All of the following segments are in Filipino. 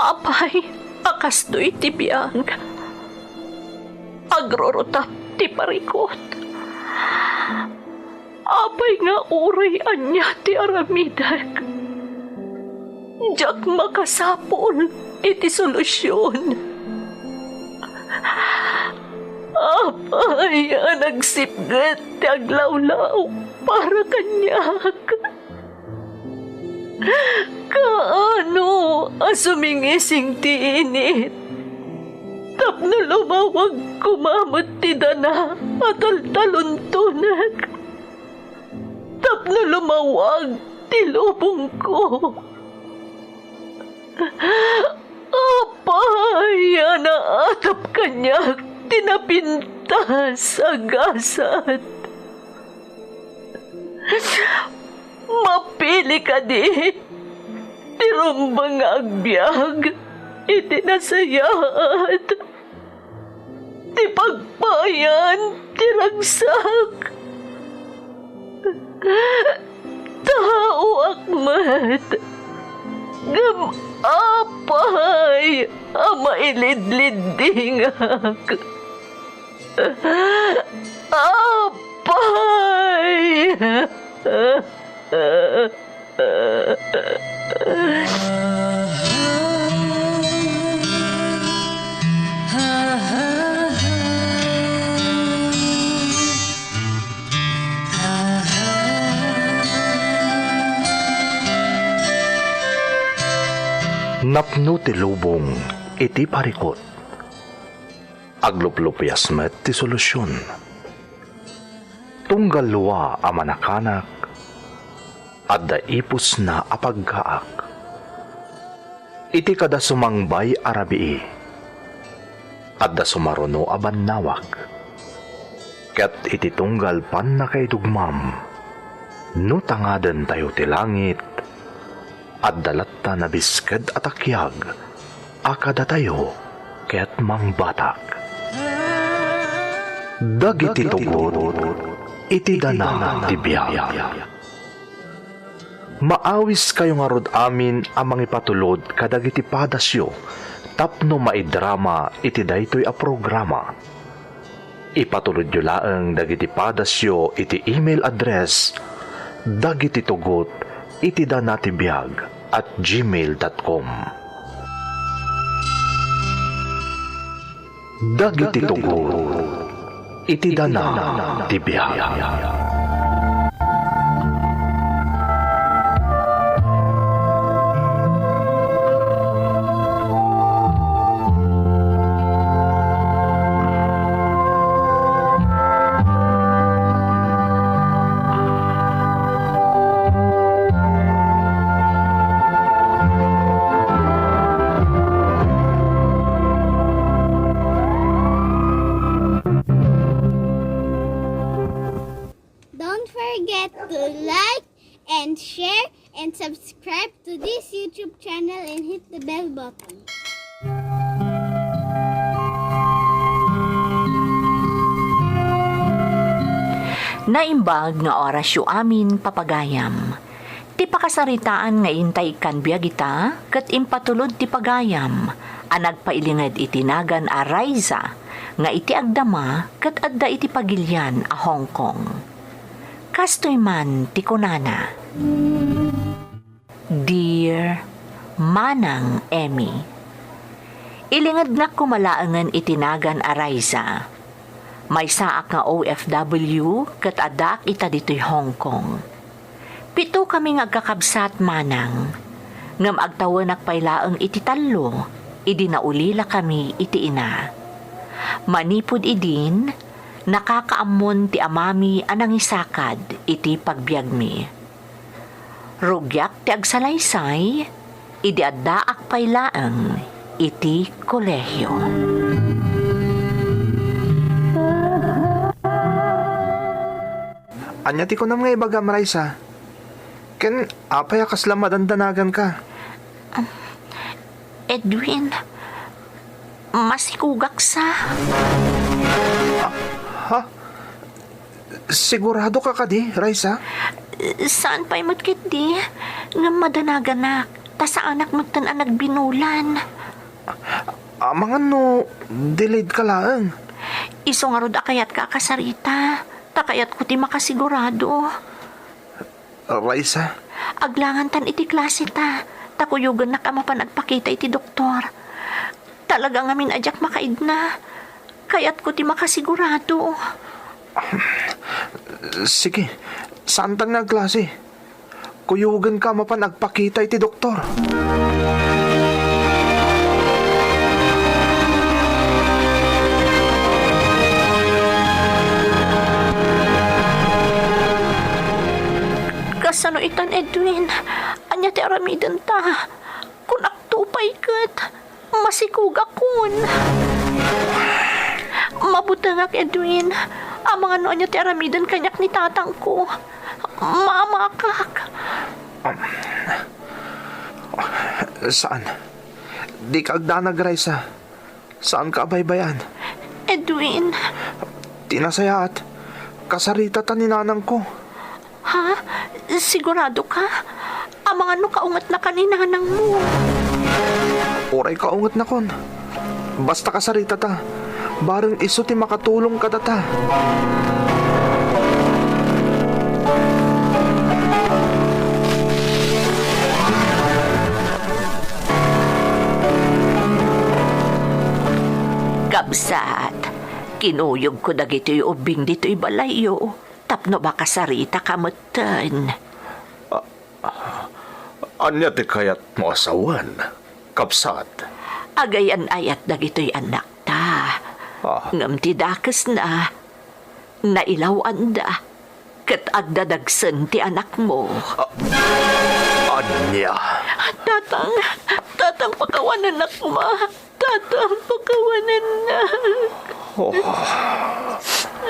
Apay, akas do'y tibiyang. Agrorotap ti parikot. Apay nga uray anya ti aramidag. Diyak makasapol iti solusyon. Apay, nagsipgat ti aglawlaw para kanyak. Kaano asumingising ti init? Tapno lumawag kumamot ti dana at altaluntunag. Tapno lumawag ti lubong ko. Apay, naatap kanyak tinapintas agasat. Mapili ka di, tirumbang agbyag, itinasayat, ti pagpayan, tiragsak. Tao akmat, gamapay, amailid-lidingak. Apay! Napno ti lubong iti parikot. Agluplupyas met ti solusyon. Tunggal luwa a manakanak, adda ipus na apagkaak. Iti kada sumangbay arabii, adda sumaruno a bannawak. Ket iti tunggal pan na kay dugmam, no tangaden tayo ti langit, adda latta na bisked at akyag, akada tayo ket mangbatak. Dagiti tugot, iti dana ti biyag. Maawis kayo nga rod amin amang ipatulod kadagiti padasyo, tapno maidrama iti daytoy a programa. Ipatulod yo laeng dagiti padasyo iti email address dagiti tugot iti danatibiyag@gmail.com. Dagiti tugot iti danatibiyag. Don't forget to like and share and subscribe to this YouTube channel and hit the bell button. Naimbag nga orasyo amin papagayam. Ti pakasaritaan nga intay kan biyagita, kat impatulod ti pagayam, anag pailingad itinagan a Raiza, nga iti agdama, kat adda iti pagilyan a Hong Kong. Kastoy man ti kunana. Dear Manang Emmy, ilingad na kumalaangan itinagan a Raiza. May saak nga OFW kat adak ita dito'y Hong Kong. Pito kami nga agkakabsat manang. Ngam agtawan pailaang iti talo, idi naulila kami iti ina. Manipod idin, nakakaamon ti amami anang isakad iti pagbiag mi. Rugyak ti agsalaysay, idi addaak pailaang iti kolehyo. Anya ti ko nam nga ibagam, Raisa. Ken, apay akas lamadandanagan ka. Edwin, masikugak sa... Ha? Sigurado ka di, Raisa? Saan pa'y matkit di? Nga madanaganak. Ta sa anak mo tan ang nagbinulan. Mga no, delayed ka lang. Iso nga rod akayat ka kasarita. Takayat ko ti makasigurado. Raisa, Aglangan tan iti klase ta. Takuyugan na ka mapanagpakita iti doktor. Talaga nga minadyak makaid na. Kayat ko ti makasigurado. sige, saan tan nga klase? Kuyugan ka mapanagpakita iti doktor. Kasano itan Edwin? Anya ti aramidan ta. Kung aktupay kat, masikuga kun. Mabutangak Edwin. Ang mga no anya ti aramidan kanyak ni tatang ko. Mamakak. Saan? Di ka agdanag, Raisa. Saan ka baybayan? Edwin. Tinasayaat. Kasarita ta ni nanang ko. Ha? Sigurado ka? Ang mga no kaungat na kaninanang mo. Oray ka ungat na kon. Basta kasarita ta. Bareng iso ti makatulong ka data. Kabsat, kinuyog ko dagito'y ubing dito'y balayo. Tapno ba kasarita kamutan? Anya ti kayat mo asawan, kapsat. Agayan ayat dagito'y anak ta. Ngam ti dakes na, nailawan da, kat agdadagsan ti anak mo. Anya, Tatang pakawanan na ma. Tatang pakawanan na.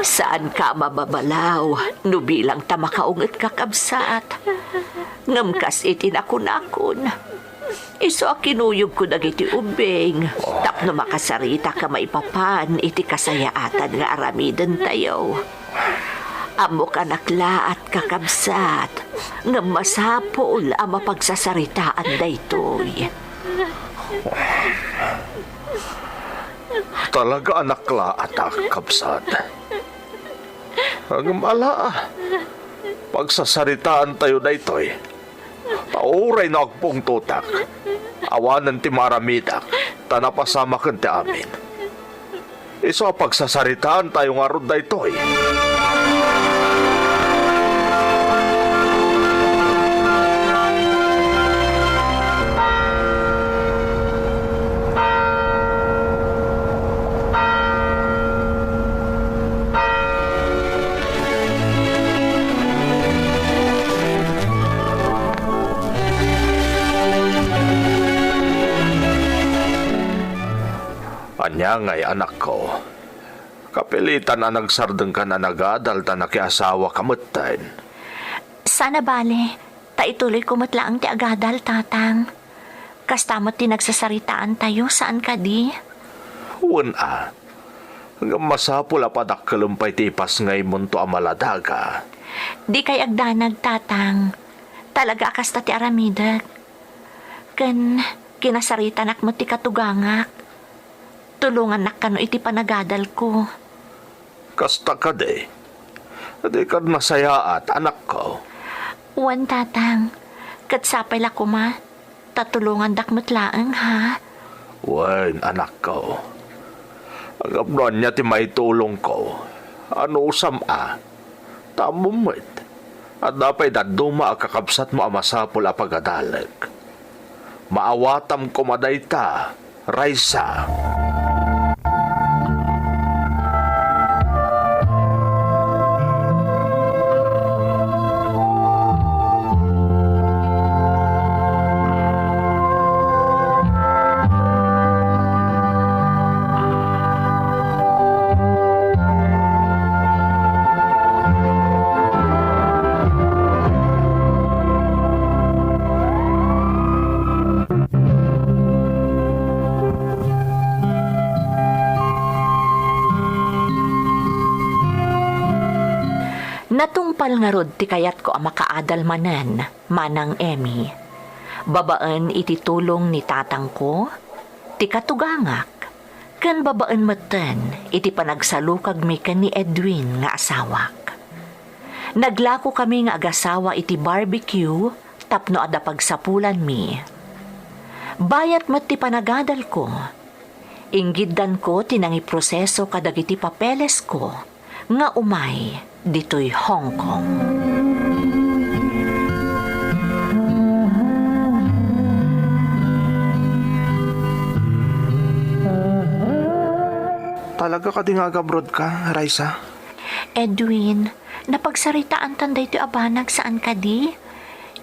Saan ka mababalaw? Nubilang ta makaungat ka kabsat. Ngamkas itinakon-akon. Iso a kinuyog ko dagiti ubing. Tapno makasarita ka maipapan iti kasayaatan nga aramidan tayo. Amo ka nakla at kakabsat. Nga masapol ang mapagsasaritaan daytoy. talaga anak la atak kapsat. Ang mala, pagsasaritaan tayo na ito'y, pauray na agpong tutak, awanan ti maramidak, tanapasama kan ti amin. Iso pagsasaritaan tayo nga rod na ito'y. Anya nga'y anak ko, kapilitan na nagsardeng ka na nagadal ta nakiasawa kamutan. Sana bale, ta ituloy kumatlaang ti agadal, tatang. Kastamot ti nagsasaritaan tayo, saan ka di? Una, hanggang masapula padak kalumpay tipas ngay munto amaladaga. Di kay agdanag, tatang. Talaga akasta ti aramidag. Kinasaritanak mo ti katugangak. Tulungan nak kano iti panagadal ko. Kasta ka de. Di ka nasayaat, anak ko. Wan, tatang. Katsapay la ko ma. Tatulungan dakmatlaang, ha? Wan, anak ko. Ang abnon niya ti may tulong ko. Ano usam a? Tamumit. At dapay daduma ang kakabsat mo amasapol a pagadalag. Maawatam ko madayta, Raisa. Hapal nga rod ti kayat ko ang makaadal manan, manang Emmy. Babaan iti tulong ni tatang ko, ti katugangak, kan babaan matan iti panagsalukag mi ken ni Edwin nga asawak. Naglako kami nga agasawa iti barbecue, tapno ada pagsapulan mi. Bayat met ti panagadal ko, inggiddan ko tinangi proseso kadagiti papeles ko, nga umay ditoy Hong Kong. Talaga ka di nga agabrod ka, Raisa? Edwin, napagsaritaan tanday ti abanag saan ka di?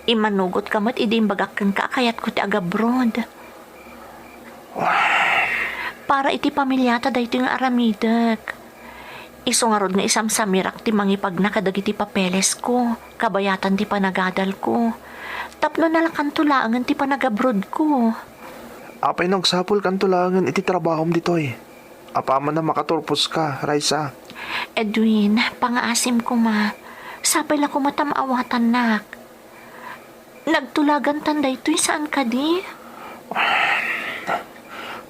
Imanugot ka mat idim bagak kang kakayat ko ti agabrod. Para iti pamilyata day ti nga aramidak. Iso nga rod nga isam samirak ti mangipag na kadagiti papeles ko, kabayatan ti panagadal ko. Tapno nalakan tulangan ti panagabrod ko. Apay nagsapol kan tulangan iti trabahom ditoy. Apaman na makaturpos ka, Raisa. Edwin, pangaasim ko ma. Sapay la ko matamaawatan nak. Nagtulagan tanday to'y saan ka di?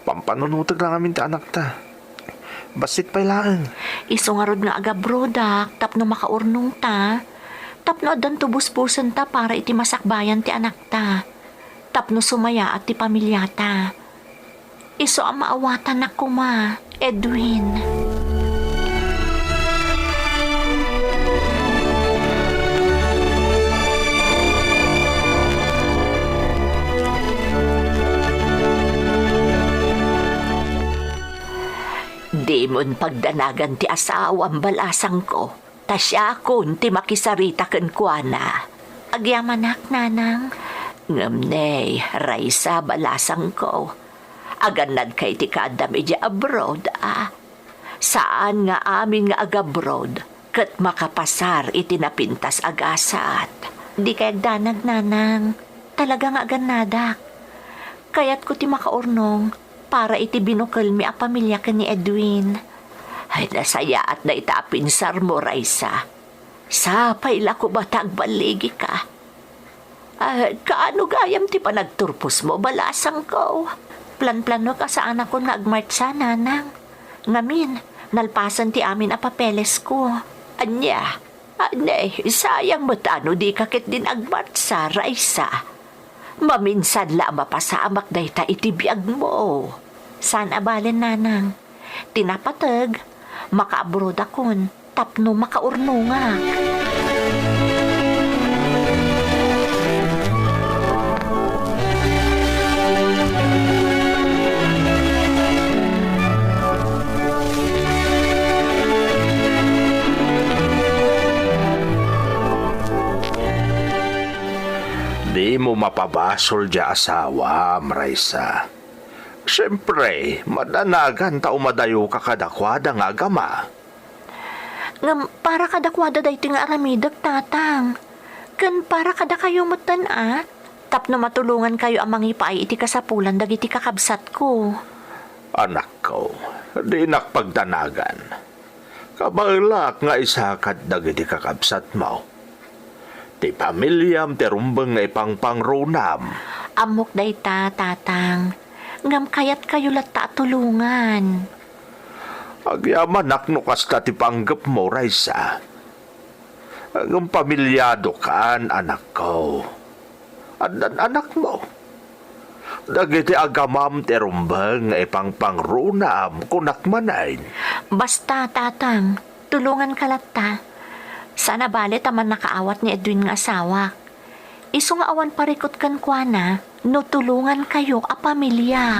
Pampanunutag lang amin ti anak ta. Basit pa'y laan. Iso nga rod nga agabrodak, tapno makaurnong ta. Tapno adan tubus-busan ta para iti masakbayan ti anak ta. Tapno sumaya at ti pamilyata. Iso ang maawatan na kuma, Edwin. Di mon pagdanagan ti asawang balasang ko. Tasya kun ti makisarita ken kuana. Agyamanak nanang. Ngamnay, Raisa balasang ko. Aganad kay ti kadami di abroad Saan nga amin nga agabroad ket makapasar iti napintas agasat. Di kay agdanag nanang. Talaga nga aganadak. Kayat ko ti makaurnong para iti binukal mi a pamilya ken ni Edwin. Ay nasaya at na itapinsar mo, Raisa. Sapay la ko batag baligi ka. Kaano gayam ti panagturpos mo, balasang ko? Plan-plano ka sa anak ko nga agmartsa, nanang. Ngamin, nalpasan ti amin a papeles ko. Anya, anay, sayang matano di kakit din agmartsa, Raisa. Maminsan la mapasamak day ta itibiyag mo. Saan abalen, nanang? Tinapatag, makaabroad akon, tapno makaurno nga. Di mo mapabasol dya asawa, Raisa. Siyempre, madanagan ta umadayo ka kadakwada nga agama. Ngam, para kadakwada day nga aramidag, tatang. Kan para kada kayo matan tapno matulungan kayo ang mangipay iti kasapulan dagiti kakabsat ko. Anak ko, di nakpagdanagan. Kabalak nga isakat dagiti kakabsat mo. Ti pamilyam ti rumbeng nga ipangpangrunam. Amok day tatang. Ngam kayat kayo lata tulungan. Agyaman naknukas ka ti panggap mo, Raisa. Ang pamilyado kaan, anak ko. Anak mo. Dagiti agamam ti rumbeng nga ipangpangrunam kunak manayn. Basta, tatang. Tulungan ka lata. Sana balit aman nakaawat ni Edwin nga asawa. Iso nga awan parikot kan kuana, no tulungan kayo a pamilya.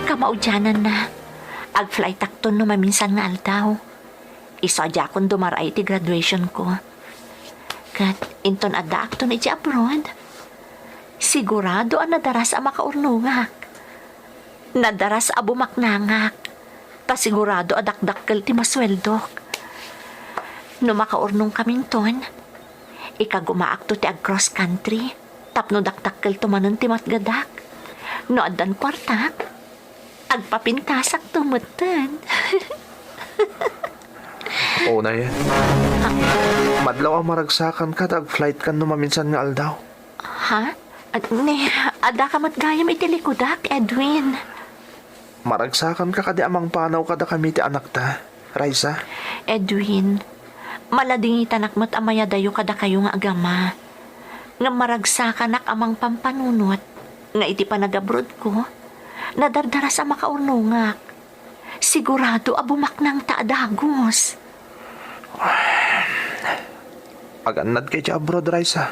Kamaudyanan na. Ag-flight takton no maminsan nga altaw. Isadya akong dumaray ti graduation ko. Kat inton adda akton iti abroad. Sigurado ang nadaras ang makaurnungak. Nadaras a bumaknangak. Pasigurado adakdakkel ti masweldok. No makaurnong kaming ton, ikagumaak to ti ag cross country, tapno dakdakkel tumanon ti matgadak. No addan kwarta, agpapintasak tumutan. Oo na yan. Madlaw ang maragsakan ka, flight kan maminsan nga aldaw. Ha? Ada ka matgayam iti likudak, Edwin. Maragsakan ka kadi amang panaw kada kami ti anak ta, Raisa. Edwin, maladingitan akmat amaya dayo kada kayo nga agama. Nga maragsakan ak amang pampanunot, nga iti panagabroad ko, nadardara sa makaurnungak. Sigurado abumak ng taadagos. Agannad kay ti abroad, Raisa.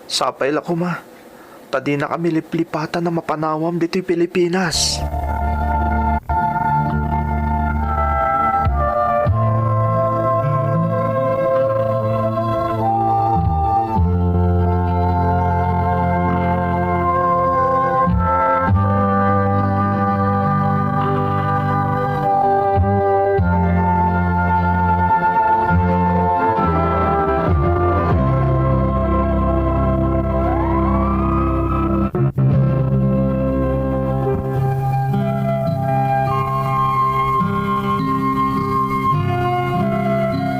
Sapay la ko ma. Tadi na kami liplipatan na mapanawam dito'y Pilipinas.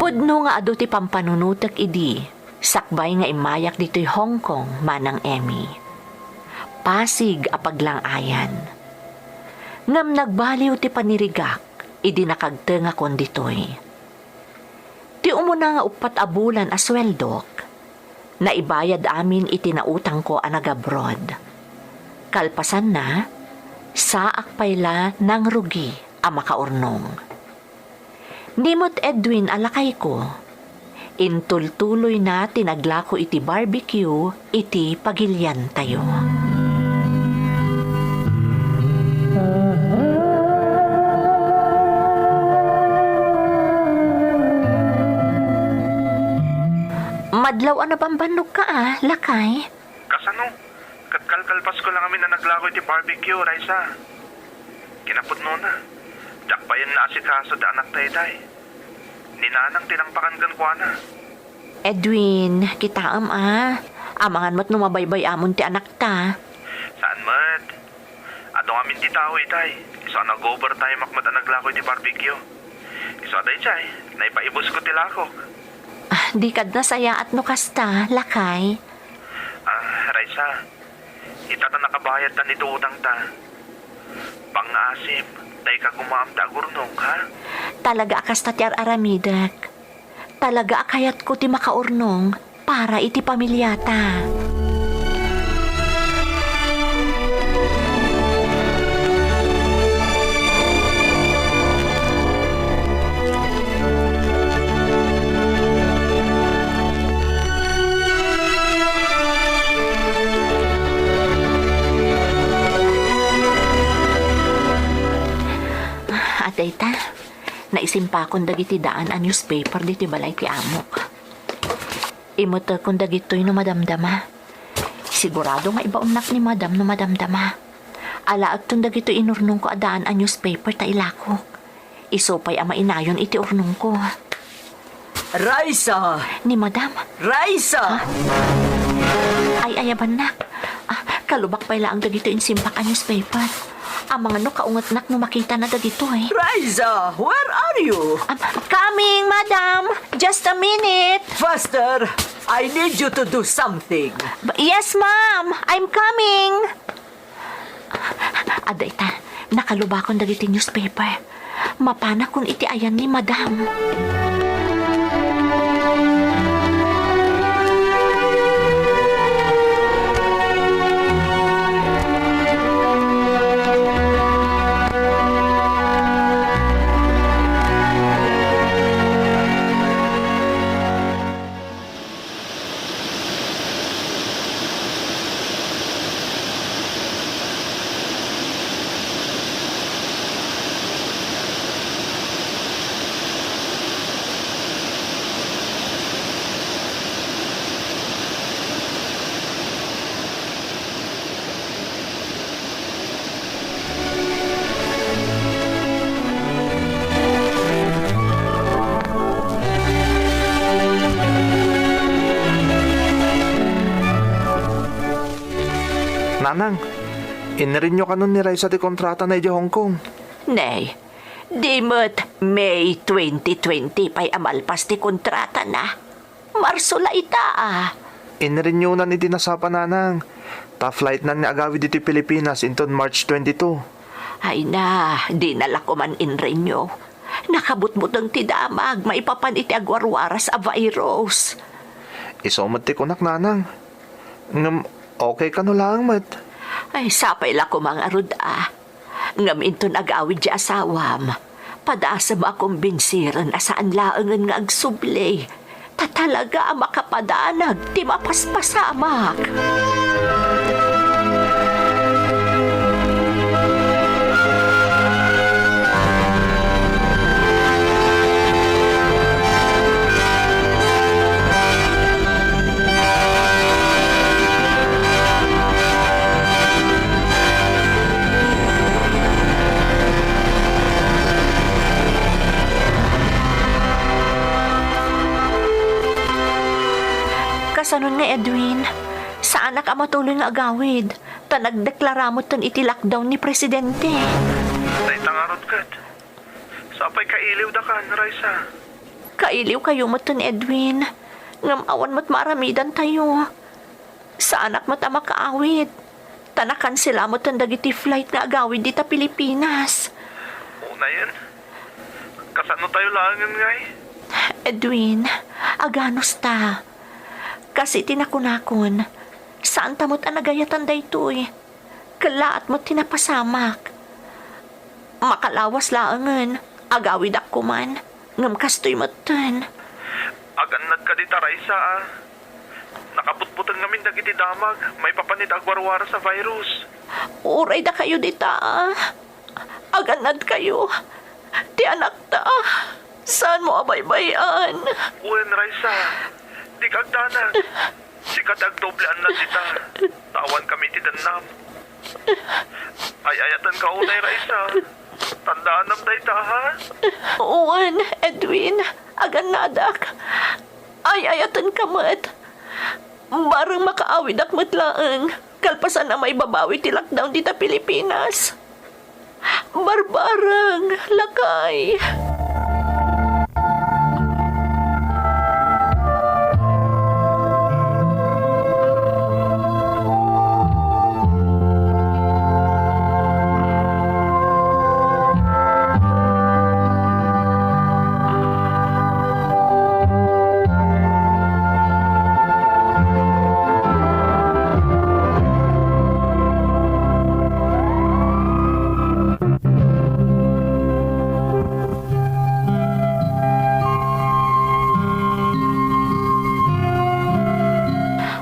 Pudno nga ado ti pampanunutek idi, sakbay nga imayak dito'y Hong Kong manang Emmy. Pasig apaglang ayan. Ngam nagbaliw ti panirigak, idi nakagte nga konditoy. Ti umuna nga upat abulan asweldok, na ibayad amin iti nautang ko anag-abroad. Kalpasan na, saak payla ng rugi a makaurnong. Nimot Edwin alakay ko, intultuloy na tinaglako iti barbecue, iti pagilyan tayo. Madlaw na bambanog ka lakay? Kasano? Kalkalpas ko lang kami na naglako iti barbecue, Raisa. Kinapod no na. Dakpayan na asikaso da anak taytay. Ninanang tinampakan kan kwa na. Edwin, kitaam amangan mo't numabaybay amon ti anak ta. Saan mat? Adong amin ti tao itay. Iso nag-overtime akmat ang naglako iti barbecue. Iso aday chay, naipaibos ko tilakok. Di kad na saya at nukasta, lakay. Raisa, itata nakabayad ta nito utang ta. Pangasip, day ka gumaam ta gurnong, ha? Talaga akas tatyar aramidak. Talaga akayat ko ti makaurnong para iti pamilyata. Dayta, naisimpa kong dagiti daan a newspaper diti balay ti amok. Imuta kong dagito'y no madamdama. Sigurado nga ibaunnak ni madam no madamdama. Alaag tong dagito inurnong ko adaan a newspaper ta ilako. Isopay ama inayon iti urnong ko. Raisa! Ni madam. Raisa! Ay ayaban na. Kalubak pala ang dagito insimpak a newspaper. Ang mga no kaungat-nak no makita na dagito Raisa, where are you? Coming, madam. Just a minute. Faster! I need you to do something. Yes, ma'am. I'm coming. Adayta, nakalubakon dagiti newspaper. Mapana kung iti ayan ni madam. Nanang, inrinyo ka nun ni Raisa di kontrata na di Hong Kong. Nay, di mo't May 2020 pa'y amalpas ti kontrata na. Marso la ita Inrinyo na ni dinasapa nanang. Ta flight na ni agawid dito Pilipinas inton March 22. Ay na, di nalako man inrinyo. Nakabutbutang ti damag, maipapan iti agwarwaras a virus. Isomad ti kunak nanang. Ngam, okay ka no lang mat. Ay, sapay la ko mga ruda. Ngam inton agawid di asawam. Padasam akong binsiran asaan laangan nga agsublay. Tatalaga ang makapadanag, ti mapaspasamak. Kasanon nga Edwin, saan ka matuloy nga agawid? Ta nagdeklara mo tan iti lockdown ni Presidente. Tay tangarot kat. Sapay kailiw da kan, Raisa. Kailiw kayo mo tan Edwin. Ngam awan mo't maramidan tayo. Saan mat ama kaawid? Tanakan sila mo tan dagiti flight nga agawid dita Pilipinas. Una yan. Kasano tayo langan ngay? Edwin, aganos ta. Kasi tinakunakon, saan tamot anagayatan daytoy? Kalaat mo't tinapasamak. Makalawas laangan, agawid ako man, ngam kastoy matan. Aganad ka dita, Raisa Nakaputputan ngamin dagiti damag. May papanit agwarwara sa virus. Uray da kayo dita Aganad kayo. Ti anak ta. Saan mo abaybayan? Uwen, Raisa. Di kagdanag. Si kadagdoblean na sita. Tawan kami ti danam. Ay ayatan ka unay, Raisa. Tandaan nam dayta, ha? Uwan, Edwin, aganadak. Ay ayatan ka mat. Barang makaawid ak matlaang. Kalpasan na may babawi ti lockdown dita Pilipinas. Barbarang, lakay.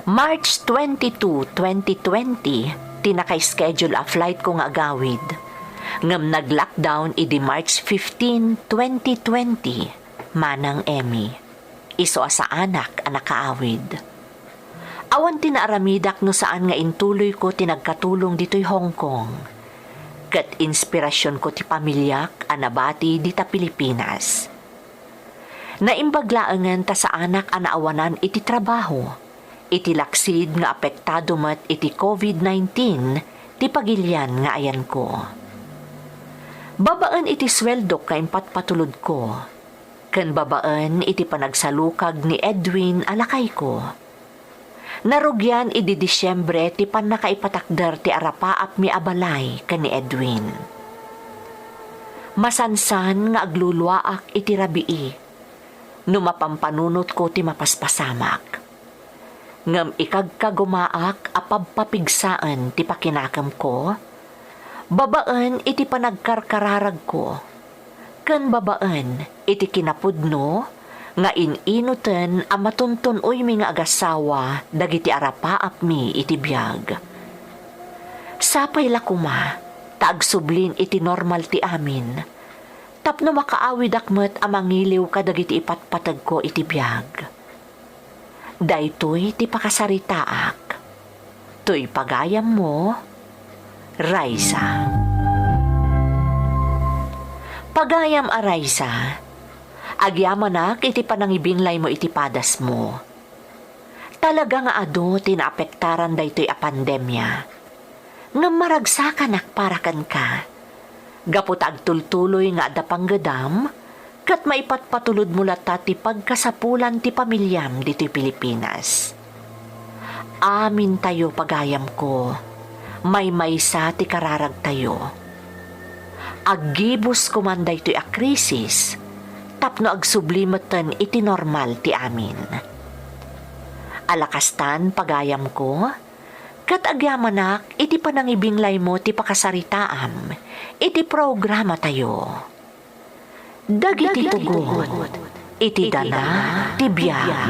March 22, 2020, tinakay-schedule a flight ko nga agawid. Ngam nag-lockdown idi March 15, 2020, manang Emmy. Iso sa anak ang nakaawid. Awan tinaaramidak no saan nga intuloy ko tinagkatulong dito'y Hong Kong. Kat inspirasyon ko ti pamilyak anabati dita Pilipinas. Naimbaglaangan ta sa anak anaawanan iti trabaho. Iti laksid nga apektado mat iti COVID-19 ti pagilyan nga ayan ko. Babaan iti sweldo kain patpatulod ko. Ken babaan iti panagsalukag ni Edwin alakay ko. Narugyan iti Disyembre ti panakaipatakder ti arapaap mi abalay ken ni Edwin. Masansan nga agluluwaak iti rabii. Numapampanunot ko ti mapaspasamak. Ngam ikagkagumaak apabpapigsaan ti pakinakam ko, babaan iti panagkarkararag ko, ken babaan iti kinapudno, nga ininuten a matuntun uy mi nga agasawa dagiti arapaap mi iti biyag. Sapay la kuma, taagsublin iti normal ti amin, tapno makaawid akmet a mangiliw kadagiti ipatpatag ko iti biyag. Daytoy ti pakasaritaak. To'y pagayam mo, Raisa. Pagayam a Raisa, agyamanak iti panangibinlay mo iti padas mo. Talaga nga ado tinaapektaran daytoy a pandemya. nga maragsakan para ka. Gapot agtultuloy nga ada panggadam, kat maipatpatulod mo lata ti pagkasapulan ti pamilyam dito'y Pilipinas. Amin tayo pagayam ko, may maysa ti kararag tayo. Aggibos kumanday to'y a krisis, tapno agsublimatan iti normal ti amin. Alakastan pagayam ko, kat agyamanak iti panangibinglay mo ti pakasaritaam, iti programa tayo. Dagiti tugot, iti dana ti biyag.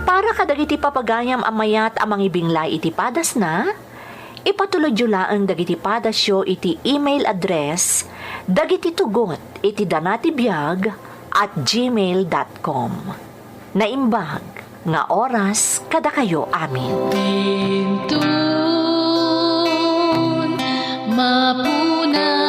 Para kadagiti papagayam amayat amang ibinglay iti padas na, ipatulod yu laeng dagiti padasyo iti email address dagiti tugot iti danatibiyag@gmail.com. Naimbag nga oras kada kayo amin. Tintun, mapuna